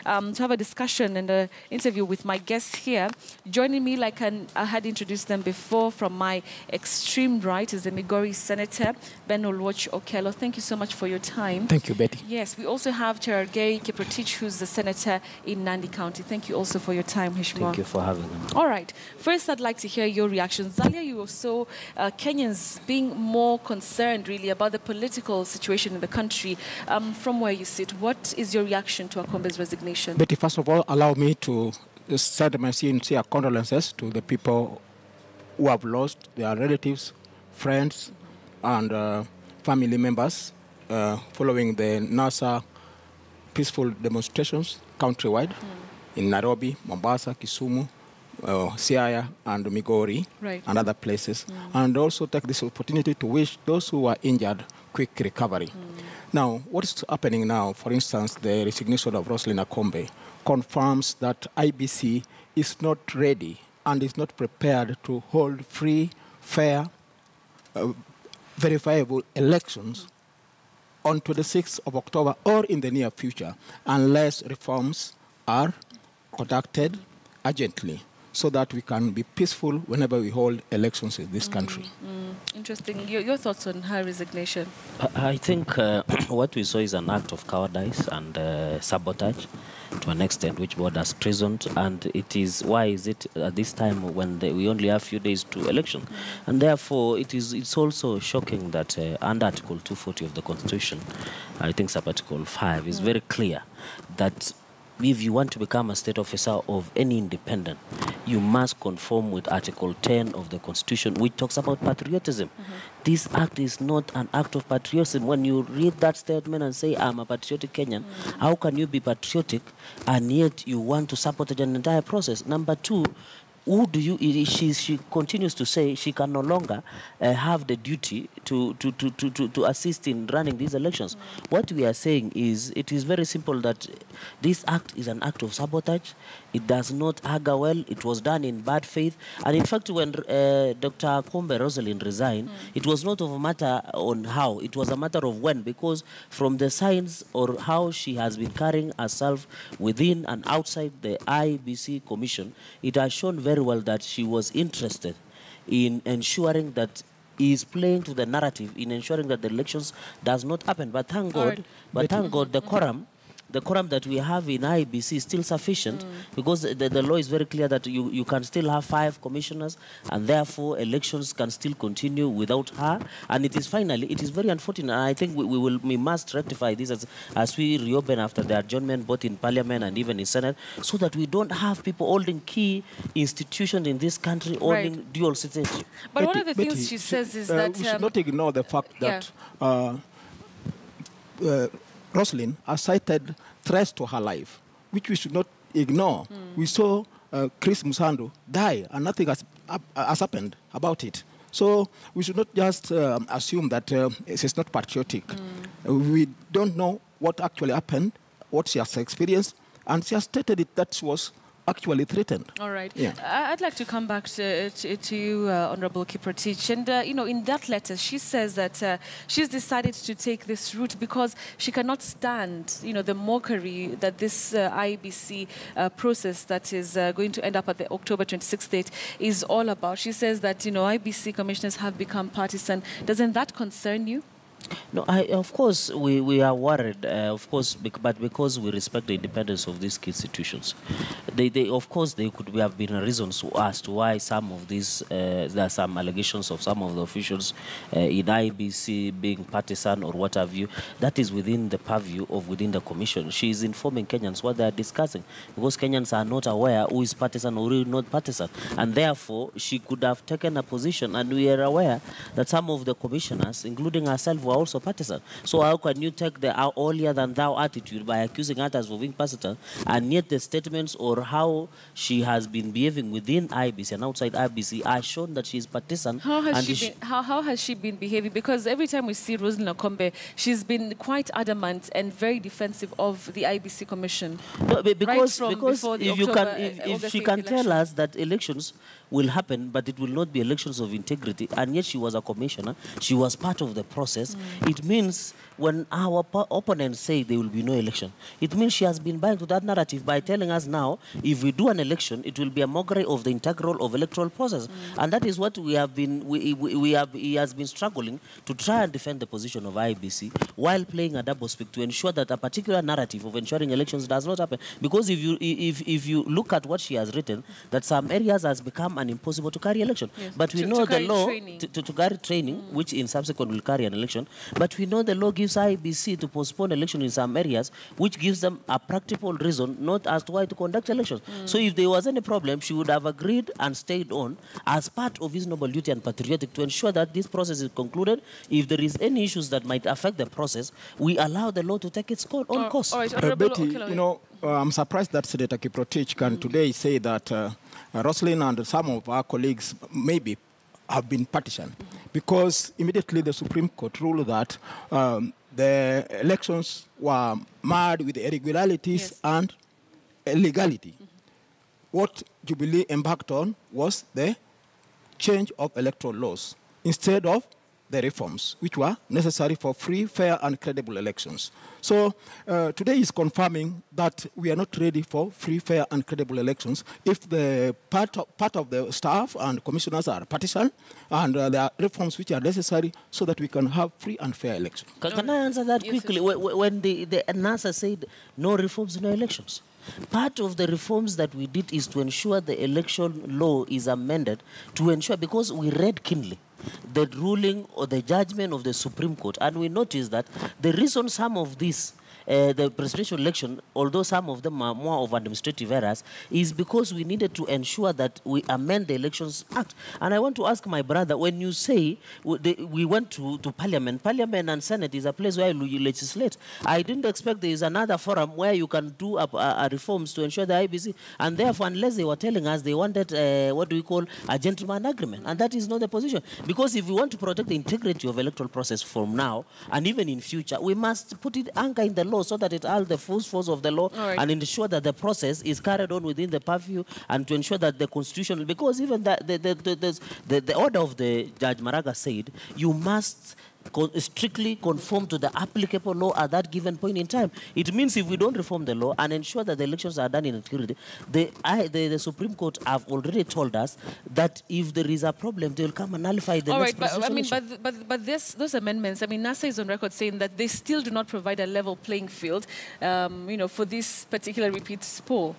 to have a discussion and an interview with my guests here. Joining me, like I had introduced them before, from my extreme right is the Migori Senator, Ben Olwoch Okello. Thank you so much for your time. Thank you, Betty. Yes, we also have Cherargei Kiprotich, who's the Senator in Nandi County. Thank you also for your time, Heshima. Thank you for having me. All right. First, I'd like to hear your reactions. Zalia, you also, Kenyans being more concerned, really, about the political situation in the country. From where you sit, what is your reaction to Akombe's resignation? Betty, first of all, allow me to send my sincere condolences to the people who have lost their relatives, friends, and family members following the NASA peaceful demonstrations countrywide in Nairobi, Mombasa, Kisumu, Siaya, and Migori, and other places. And also take this opportunity to wish those who are injured quick recovery. Now, what is happening now, for instance, the resignation of Roslyn Akombe confirms that IEBC is not ready and is not prepared to hold free, fair, verifiable elections on 26th of October or in the near future, unless reforms are conducted urgently, so that we can be peaceful whenever we hold elections in this country. Interesting. Your thoughts on her resignation? I think what we saw is an act of cowardice and sabotage to an extent which borders treason, and it is, why is it at this time when we only have a few days to election? And therefore it's also shocking that under Article 240 of the Constitution, I think sub-Article 5 is very clear that if you want to become a state officer of any independent, you must conform with Article 10 of the Constitution, which talks about patriotism. This act is not an act of patriotism. When you read that statement and say, I'm a patriotic Kenyan, how can you be patriotic and yet you want to sabotage an entire process? Number two, who do you, she continues to say she can no longer have the duty to assist in running these elections. What we are saying is, it is very simple that this act is an act of sabotage. It does not augur well. It was done in bad faith. And in fact, when Dr. Akombe Rosalind resigned, it was not of a matter on how, it was a matter of when, because from the signs or how she has been carrying herself within and outside the IEBC Commission, it has shown very well that she was interested in ensuring that he is playing to the narrative, in ensuring that the elections does not happen. But thank God, the quorum that we have in IEBC is still sufficient, because the law is very clear that you can still have 5 commissioners, and therefore elections can still continue without her. And it is finally, it is very unfortunate. And I think we must rectify this as we reopen after the adjournment, both in Parliament and even in Senate, so that we don't have people holding key institutions in this country holding dual citizenship. But one of the things she says is that we should not ignore the fact that Roslyn has cited threats to her life, which we should not ignore. We saw Chris Musandu die, and nothing has happened about it. So we should not just assume that she's not patriotic. We don't know what actually happened, what she has experienced, and she has stated it that she was actually threatened. All right. Yeah. I'd like to come back to you, Honorable Kiprotich. And, you know, in that letter, she says that she's decided to take this route because she cannot stand, you know, the mockery that this IEBC process that is going to end up at the October 26th date is all about. She says that, you know, IEBC commissioners have become partisan. Doesn't that concern you? No, of course, we are worried, of course, but because we respect the independence of these institutions. Of course, there could have been reasons as to why some of these, there are some allegations of some of the officials in IEBC being partisan or what have you. That is within the purview of within the commission. She is informing Kenyans what they are discussing, because Kenyans are not aware who is partisan or who is not partisan. And therefore, she could have taken a position, and we are aware that some of the commissioners, including herself, were also partisan. So how can you take the holier than thou attitude by accusing others of being partisan, and yet the statements or how she has been behaving within IEBC and outside IEBC are shown that she is partisan? How has she been behaving? Because every time we see Roslyn Akombe, she's been quite adamant and very defensive of the IEBC Commission. No, because if she can tell us that elections will happen, but it will not be elections of integrity, and yet she was a commissioner, she was part of the process, It means when our opponents say there will be no election, it means she has been buying to that narrative by telling us now, if we do an election, it will be a mockery of the integral of electoral process. And that is what we have been, he has been struggling to try and defend the position of IEBC while playing a double speak to ensure that a particular narrative of ensuring elections does not happen. Because if you look at what she has written, that some areas has become impossible to carry election. Yes. But we know the law to carry training, which in subsequent will carry an election. But we know the law gives IEBC to postpone election in some areas, which gives them a practical reason not as to why to conduct elections. So if there was any problem, she would have agreed and stayed on as part of his noble duty and patriotic to ensure that this process is concluded. If there is any issues that might affect the process, we allow the law to take its own course. All right, Betty, you know, I'm surprised that Senator Kiprotich can today say that Roslyn and some of our colleagues maybe have been partisan, because immediately the Supreme Court ruled that the elections were marred with irregularities and illegality. What Jubilee embarked on was the change of electoral laws instead of the reforms, which were necessary for free, fair, and credible elections. So today is confirming that we are not ready for free, fair, and credible elections if the part of the staff and commissioners are partisan, and there are reforms which are necessary so that we can have free and fair elections. Can I answer that quickly? When the NASA said no reforms, no elections. Part of the reforms that we did is to ensure the election law is amended to ensure, because we read keenly the ruling or the judgment of the Supreme Court, and we noticed that the reason some of these the presidential election, although some of them are more of administrative errors, is because we needed to ensure that we amend the Elections Act. And I want to ask my brother, when you say we went to Parliament and Senate is a place where you legislate. I didn't expect there is another forum where you can do a reforms to ensure the IBC. And therefore, unless they were telling us they wanted, what do we call, a gentleman agreement. And that is not the position. Because if we want to protect the integrity of electoral process from now and even in future, we must put it anchor in the law so that it has the full force of the law and ensure that the process is carried on within the purview and to ensure that the constitution, because even the order of the Judge Maraga said, you must strictly conform to the applicable law at that given point in time. It means if we don't reform the law and ensure that the elections are done in integrity, the Supreme Court have already told us that if there is a problem, they will come and nullify the next presidential election. But those amendments, I mean, NASA is on record saying that they still do not provide a level playing field, for this particular repeat poll.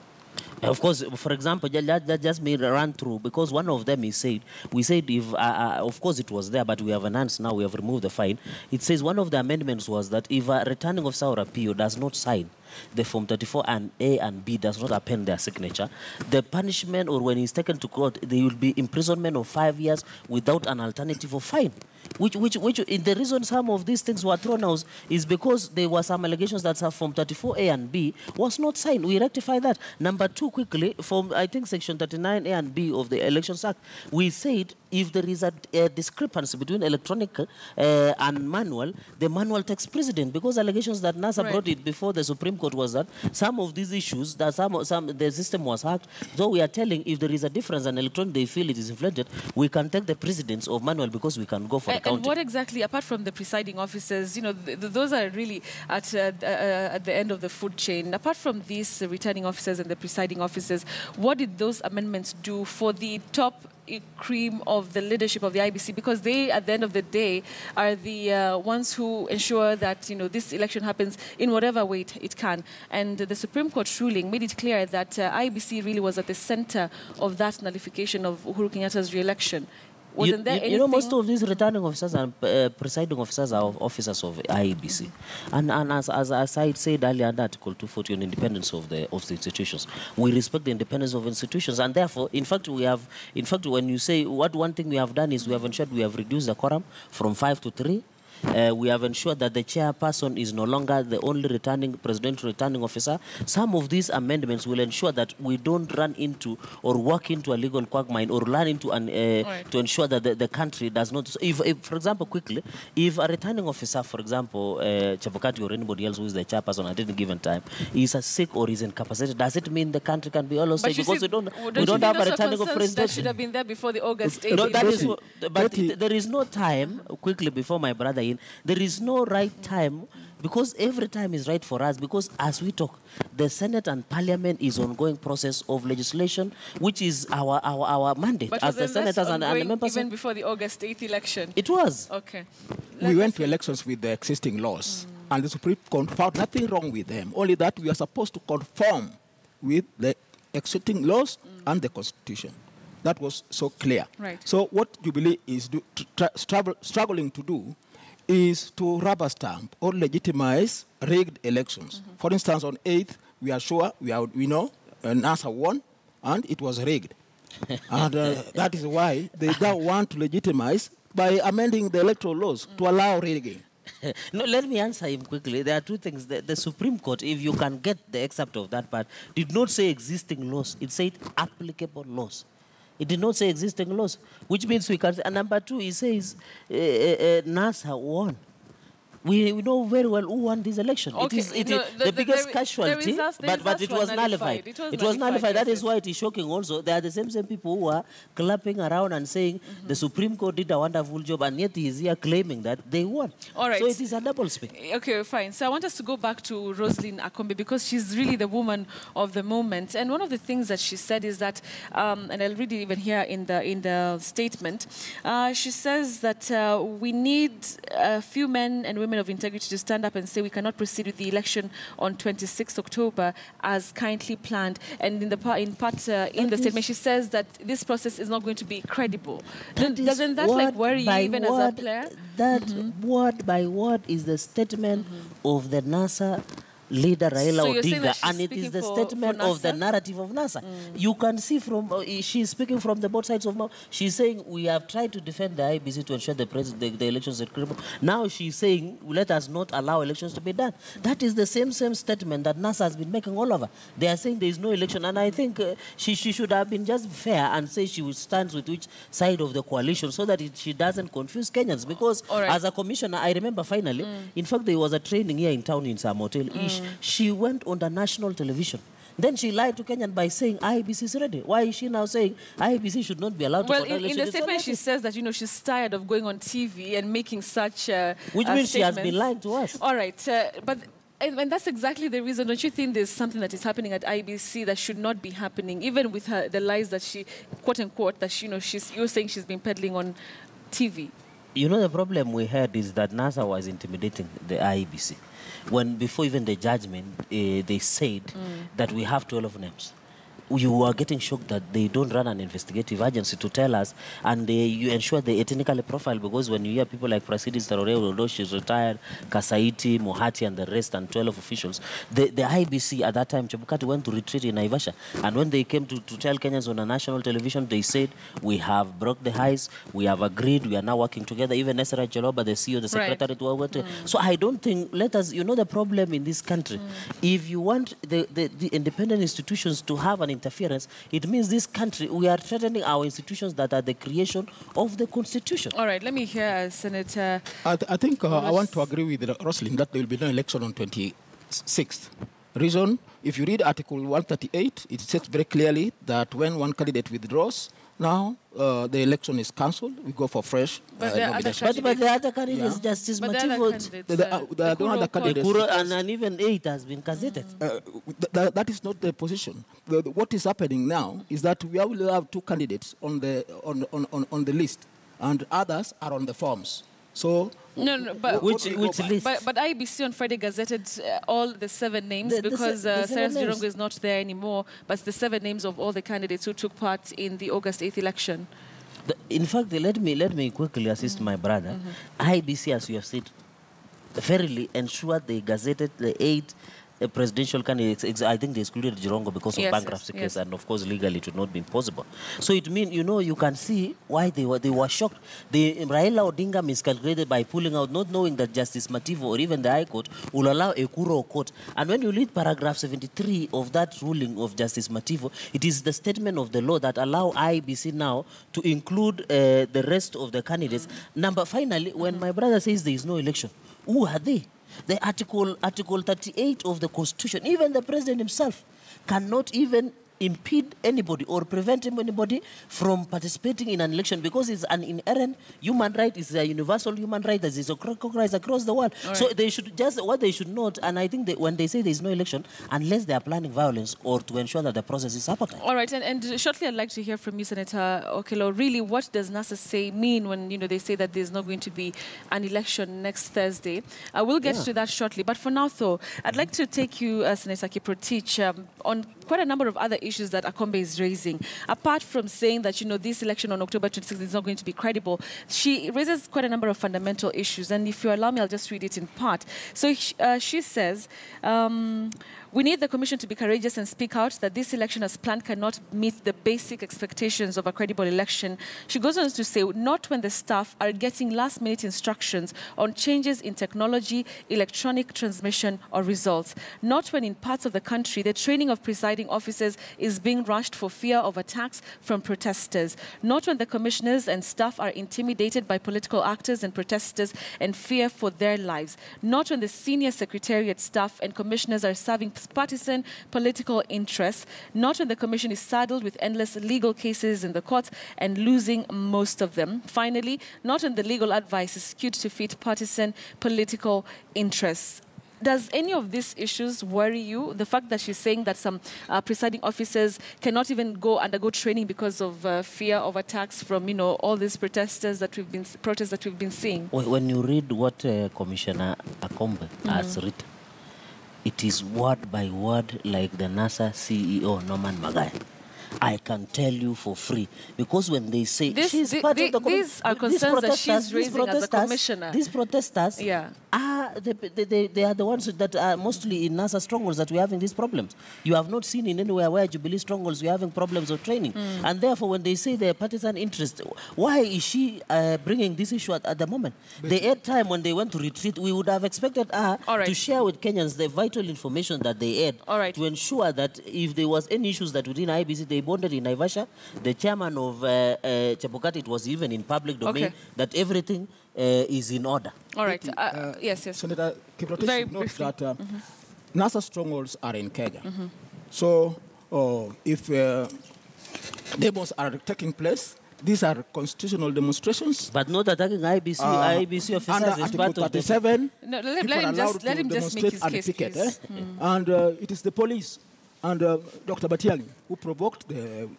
Of course, for example, just me run through, because one of them is said, we said if, of course it was there, but we have enhanced now, we have removed the fine. It says one of the amendments was that if a returning officer or a PO does not sign the Form 34 and A and B does not append their signature, the punishment, or when he's taken to court, there will be imprisonment of 5 years without an alternative of fine. Which in the reason some of these things were thrown out is because there were some allegations that Form 34A and B was not signed. We rectify that. Number two, quickly, from I think Section 39A and B of the Elections Act, we said if there is a discrepancy between electronic and manual, the manual takes precedence, because allegations that NASA brought it before the Supreme Court was that some of these issues, that the system was hacked. So we are telling if there is a difference and electronic they feel it is inflated, we can take the precedence of manual because we can go for and what exactly, apart from the presiding officers, those are really at the end of the food chain. Apart from these returning officers and the presiding officers, what did those amendments do for the top cream of the leadership of the IBC? Because they, at the end of the day, are the ones who ensure that this election happens in whatever way it can. And the Supreme Court ruling made it clear that IBC really was at the center of that nullification of Uhuru Kenyatta's re-election. Wasn't there anything? Most of these returning officers and presiding officers are officers of IEBC. And as I said earlier under Article 240 on independence of the institutions, we respect the independence of institutions. And therefore, in fact, when you say one thing we have done is we have ensured we have reduced the quorum from 5 to 3. We have ensured that the chairperson is no longer the only presidential returning officer. Some of these amendments will ensure that we don't run into or walk into a legal quagmire or run into to ensure that the country does not. So if, for example, quickly, if a returning officer, for example, Chebukati or anybody else who is the chairperson at any given time, is sick or is incapacitated, does it mean the country can be almost safe? Because we don't have a returning of president. That should have been there before the August 8th. No, but there is no time, quickly, before my brother again, there is no right time, because every time is right for us, because as we talk, the Senate and Parliament is ongoing process of legislation, which is our mandate But as the senators and the members. Even before the August 8th election? It was. Okay. We went to elections with the existing laws, and the Supreme Court found nothing wrong with them, only that we are supposed to conform with the existing laws and the Constitution. That was so clear. Right. So what Jubilee is struggling to do is to rubber stamp or legitimize rigged elections. For instance, on 8th, we are sure, we know, NASA won, and it was rigged. And that is why they now want to legitimize by amending the electoral laws to allow rigging. No, let me answer him quickly. There are two things. The Supreme Court, if you can get the excerpt of that part, did not say existing laws. It said applicable laws. It did not say existing laws, which means we can say, and number two, it says NASA won. We know very well who won this election. Okay. It is the biggest casualty, but it was nullified. It was nullified. That is why it is shocking also. They are the same people who are clapping around and saying the Supreme Court did a wonderful job, and yet he is here claiming that they won. All right. So it is a double speak. Okay, fine. So I want us to go back to Rosalyn Akombe, because she's really the woman of the moment. And one of the things that she said is that, and I'll read it even here in the statement, she says that we need a few men and women of integrity to stand up and say we cannot proceed with the election on 26th October as kindly planned. And in the statement, she says that this process is not going to be credible. Doesn't that worry you even as a player? That word by word is the statement of the NASA leader Raila Odinga, and it is the statement of the narrative of NASA. You can see from, she's speaking from the both sides of mouth. She's saying, we have tried to defend the IEBC to ensure the elections are credible. Now she's saying, let us not allow elections to be done. That is the same statement that NASA has been making all over. They are saying there is no election, and I think she should have been just fair and say she stands with which side of the coalition, so that she doesn't confuse Kenyans. Because as a commissioner, I remember finally, in fact, there was a training here in town in some hotel. She went on the national television. Then she lied to Kenyan by saying IEBC is ready. Why is she now saying IEBC should not be allowed to conduct elections? In the statement she says that, she's tired of going on TV and making such which means she has been lying to us. All right. And that's exactly the reason. Don't you think there's something that is happening at IEBC that should not be happening, even with the lies that she, quote unquote, that you're saying she's been peddling on TV? The problem we had is that NASA was intimidating the IEBC. Before even the judgment, they said that we have 12 names. You are getting shocked that they don't run an investigative agency to tell us, and you ensure they ethnically profile, because when you hear people like Prasidis Tarore, although she's retired, Kasaiti, Mohati, and the rest, and 12 officials, the IBC at that time, Chebukati went to retreat in Naivasha, and when they came to tell Kenyans on a national television, they said, we have broke the ice, we have agreed, we are now working together. Even Esra Cheloba, the CEO, the secretary, so I don't think, let us, the problem in this country, if you want the independent institutions to have an interference, it means this country, we are threatening our institutions that are the creation of the Constitution. All right, let me hear Senator. I think I want to agree with Rosalyn that there will be no election on 26th. Reason, if you read Article 138, it says very clearly that when one candidate withdraws, now the election is cancelled. We go for fresh nomination. But the other candidate is Justice Mativo. The other candidates. And even 8 has been gazetted. That is not the position. What is happening now is that we will have 2 candidates on the list, and others are on the forms. So but which list? But IEBC on Friday gazetted all the 7 names because Sarah Jirongo is not there anymore. But the 7 names of all the candidates who took part in the August 8th election. In fact, let me quickly assist my brother. IEBC, as you have said, fairly ensured they gazetted the 8 presidential candidates. I think they excluded Jirongo because of bankruptcy case, and of course legally it would not be possible. So it means, you can see why they were shocked. Raila Odinga miscalculated by pulling out, not knowing that Justice Mativo or even the High Court will allow a Kuro court. And when you read paragraph 73 of that ruling of Justice Mativo, it is the statement of the law that allow IEBC now to include the rest of the candidates. Finally, when my brother says there is no election, who are they? The Article 38 of the Constitution, even the President himself cannot even impede anybody or prevent anybody from participating in an election, because it's an inherent human right. It's a universal human right that is recognized across the world. Right. So they should just, what they should note, and I think that when they say there is no election, unless they are planning violence or to ensure that the process is sabotaged. All right, and shortly I'd like to hear from you, Senator Okelo. Really, what does NASA mean when they say that there's not going to be an election next Thursday? We'll get to that shortly. But for now, though, I'd like to take you, Senator Kiprotich, on quite a number of other issues that Akombe is raising. Apart from saying that, this election on October 26th is not going to be credible, she raises quite a number of fundamental issues. And if you allow me, I'll just read it in part. So she says, we need the Commission to be courageous and speak out that this election as planned cannot meet the basic expectations of a credible election. She goes on to say, not when the staff are getting last-minute instructions on changes in technology, electronic transmission, or results. Not when in parts of the country the training of presiding officers is being rushed for fear of attacks from protesters. Not when the commissioners and staff are intimidated by political actors and protesters and fear for their lives. Not when the senior secretariat staff and commissioners are serving partisan political interests. Not when the commission is saddled with endless legal cases in the courts and losing most of them. Finally, not when the legal advice is skewed to fit partisan political interests. Does any of these issues worry you? The fact that she's saying that some presiding officers cannot even undergo training because of fear of attacks from, all these protests that we've been seeing. When you read what Commissioner Akombe has written, it is word by word like the NASA CEO, Norman Magai. I can tell you for free. Because when they say she's part of the these are concerns that she's raising as a commissioner. These protesters they are the ones that are mostly in NASA strongholds that we're having these problems. You have not seen in anywhere where Jubilee strongholds we're having problems of training. And therefore, when they say their partisan interest, why is she bringing this issue at the moment? They had time when they went to retreat. We would have expected her to share with Kenyans the vital information that they had to ensure that if there was any issues that within IEBC, they bonded in Naivasha. The chairman of Chebukati, it was even in public domain, that everything is in order. All right. Yes. Senator Kiprotich notes that NASA strongholds are in Kenya. So if demos are taking place, these are constitutional demonstrations. But not attacking IEBC officers under is Article part of 37, no, let him just make his case, please. And it is the police and Dr. Batiali who provoked the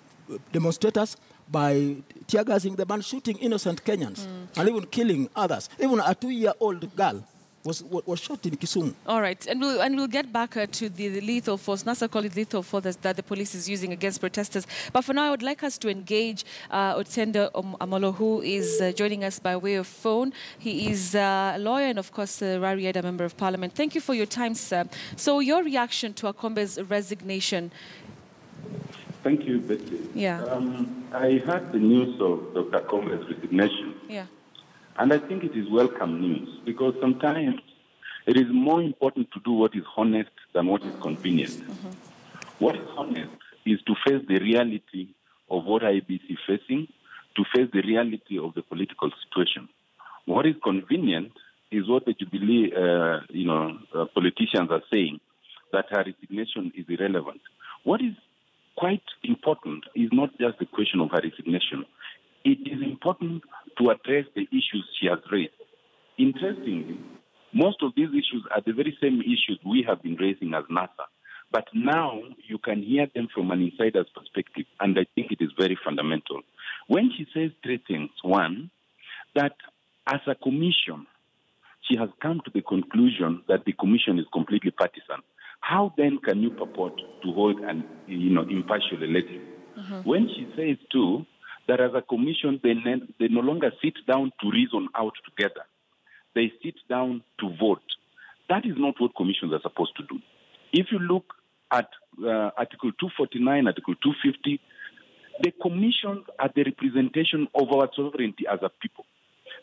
demonstrators by tear gassing them and shooting innocent Kenyans and even killing others. Even a 2-year-old girl was shot in Kisumu. All right, and we'll get back to the lethal force. NASA call it lethal force that the police is using against protesters. But for now, I would like us to engage Otendo Amolo, who is joining us by way of phone. He is a lawyer and, of course, a Rarieda Member of Parliament. Thank you for your time, sir. So your reaction to Akombe's resignation? Thank you, Betty. Yeah. I heard the news of Dr. Akombe's resignation. Yeah. And I think it is welcome news because sometimes it is more important to do what is honest than what is convenient. What is honest is to face the reality of what IEBC is facing, to face the reality of the political situation. What is convenient is what the Jubilee politicians are saying, that her resignation is irrelevant. What is quite important is not just the question of her resignation. It is important to address the issues she has raised. Interestingly, most of these issues are the very same issues we have been raising as NASA. But now you can hear them from an insider's perspective, and I think it is very fundamental. When she says three things, one, that as a commission, she has come to the conclusion that the commission is completely partisan. How then can you purport to hold an impartial election? When she says, too, that as a commission, they no longer sit down to reason out together. They sit down to vote. That is not what commissions are supposed to do. If you look at Article 249, Article 250, the commissions are the representation of our sovereignty as a people.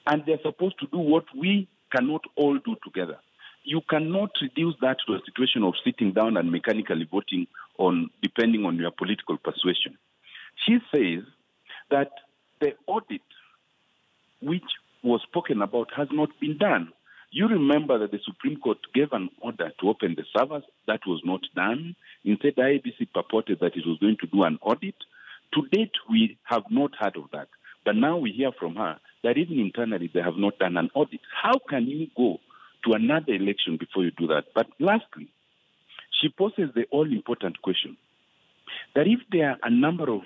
And they're supposed to do what we cannot all do together. You cannot reduce that to a situation of sitting down and mechanically voting depending on your political persuasion. She says that the audit which was spoken about has not been done. You remember that the Supreme Court gave an order to open the servers. That was not done. Instead, the IEBC purported that it was going to do an audit. To date, we have not heard of that. But now we hear from her that even internally, they have not done an audit. How can you go to another election before you do that? But lastly, she poses the all-important question that if there are a number of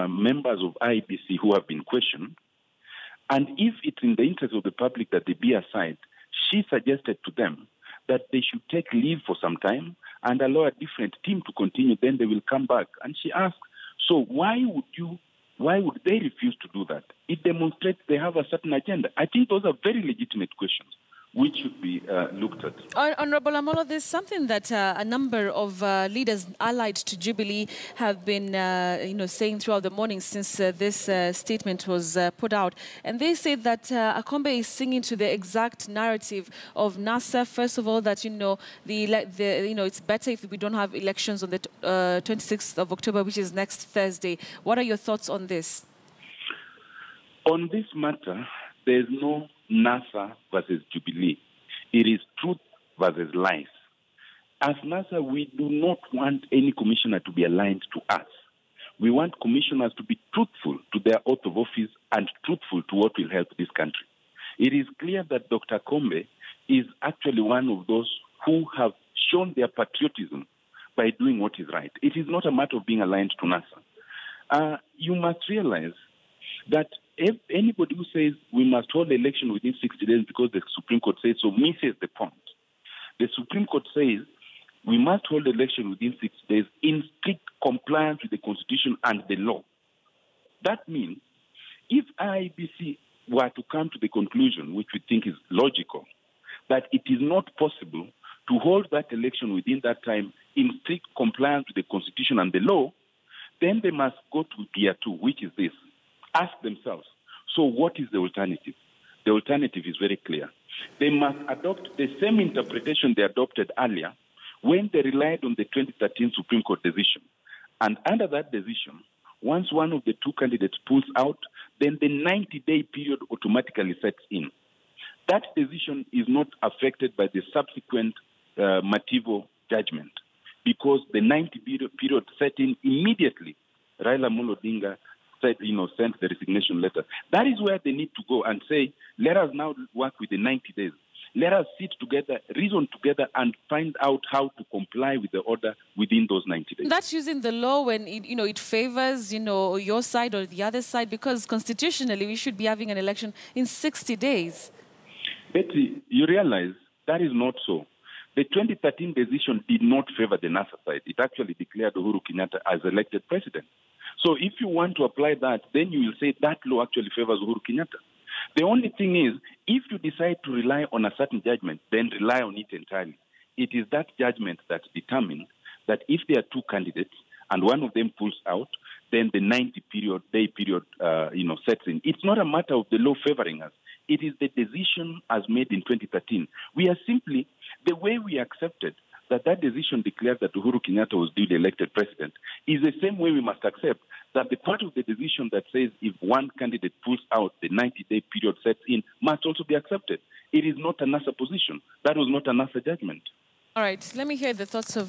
members of IEBC who have been questioned, and if it's in the interest of the public that they be aside, she suggested to them that they should take leave for some time and allow a different team to continue, then they will come back. And she asked, so why would they refuse to do that? It demonstrates they have a certain agenda. I think those are very legitimate questions which should be looked at. Honorable Amolo, there's something that a number of leaders allied to Jubilee have been saying throughout the morning since this statement was put out. And they say that Akombe is singing to the exact narrative of NASA. First of all, that, it's better if we don't have elections on the 26th of October, which is next Thursday. What are your thoughts on this? On this matter, there's no NASA versus Jubilee. It is truth versus lies. As NASA, we do not want any commissioner to be aligned to us. We want commissioners to be truthful to their oath of office and truthful to what will help this country. It is clear that Dr. Akombe is actually one of those who have shown their patriotism by doing what is right. It is not a matter of being aligned to NASA. You must realize that if anybody who says we must hold the election within 60 days because the Supreme Court says so misses the point. The Supreme Court says we must hold the election within 60 days in strict compliance with the Constitution and the law. That means if IEBC were to come to the conclusion, which we think is logical, that it is not possible to hold that election within that time in strict compliance with the Constitution and the law, then they must go to tier 2, which is this. Ask themselves, so what is the alternative? The alternative is very clear. They must adopt the same interpretation they adopted earlier when they relied on the 2013 Supreme Court decision. And under that decision, once one of the two candidates pulls out, then the 90-day period automatically sets in. That decision is not affected by the subsequent Mativo judgment because the 90-day period set in immediately. Raila Amolo Odinga sent the resignation letter. That is where they need to go and say, let us now work with the 90 days. Let us sit together, reason together, and find out how to comply with the order within those 90 days. That's using the law when it favors your side or the other side, because constitutionally we should be having an election in 60 days. Betty, you realize that is not so. The 2013 decision did not favor the NASA side. It actually declared Uhuru Kenyatta as elected president. So if you want to apply that, then you will say that law actually favors Uhuru Kenyatta. The only thing is, if you decide to rely on a certain judgment, then rely on it entirely. It is that judgment that determines that if there are two candidates and one of them pulls out, then the 90-day period sets in. It's not a matter of the law favoring us. It is the decision as made in 2013. We are simply, the way we accepted that decision declared that Uhuru Kenyatta was duly elected president is the same way we must accept that the part of the decision that says if one candidate pulls out, the 90-day period sets in must also be accepted. It is not a NASA position. That was not a NASA judgment. All right, let me hear the thoughts of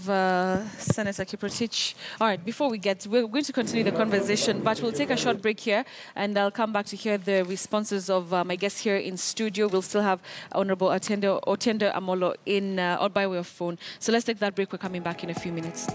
Senator Kiprotich. All right, before we're going to continue the conversation, but we'll take a short break here, and I'll come back to hear the responses of my guests here in studio. We'll still have Honorable Otendo Amolo in by way of phone. So let's take that break. We're coming back in a few minutes.